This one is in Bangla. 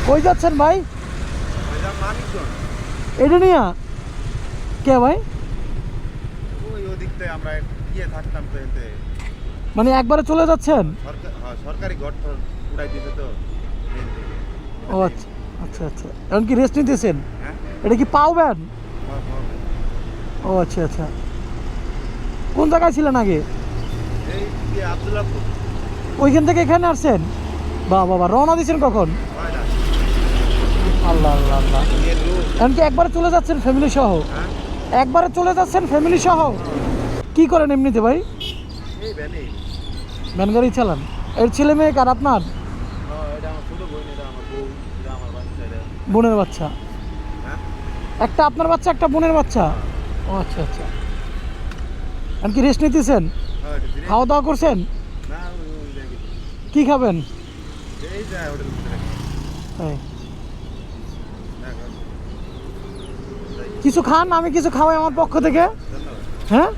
কই যাচ্ছেন ভাই? এটা নিয়ে কে ভাই? ওই ওদিকটায় আমরা গিয়ে থাকতাম তো এতে। মানে একবারে চলে যাচ্ছেন? সরকারি ঘর তো উড়াই দিয়েছে তো ট্রেন থেকে। ও আচ্ছা আচ্ছা আচ্ছা, এখন কি রেস্ট নিতেছেন? হ্যাঁ এটা কি পাওবেন? হ্যাঁ, হ্যাঁ। ও আচ্ছা আচ্ছা, কোন জায়গায় ছিলেন আগে? এই যে আব্দুল্লাহপুর ওইখান থেকে এখানে আসছেন? বাহ বাবা, রওনা দিয়েছেন কখন? হয় না আল্লাহ আল্লাহ আল্লাহ, এর রোড। এখন কি একবারে চলে যাচ্ছেন ফ্যামিলি সহ? হ্যাঁ একবারে চলে যাচ্ছেন ফ্যামিলি সহ? কি করেন এমনিতে ভাই? এই ভ্যানে। ভ্যান গাড়ি চালান? এর ছেলে মেয়ে কার আপনার? হ্যাঁ, এটা আমার ছোট বোন, এটা আমার বউ, এটা আমার বাচ্চা এটা। বোনের বাচ্চা? হ্যাঁ একটা আপনার বাচ্চা, একটা বোনের বাচ্চা? ও আচ্ছা আচ্ছা, এখন কি রেস্ট নিতেছেন? হ্যাঁ, এটা direct- খাওয়া দাওয়া করছেন? না, ওই জায়গায়। কি খাবেন? এই যায় হোটেল ভিতরে। এই, হ্যাঁ, কিছু খান, আমি কিছু খাওয়াই আমার পক্ষ থেকে। ধন্যবাদ। হ্যাঁ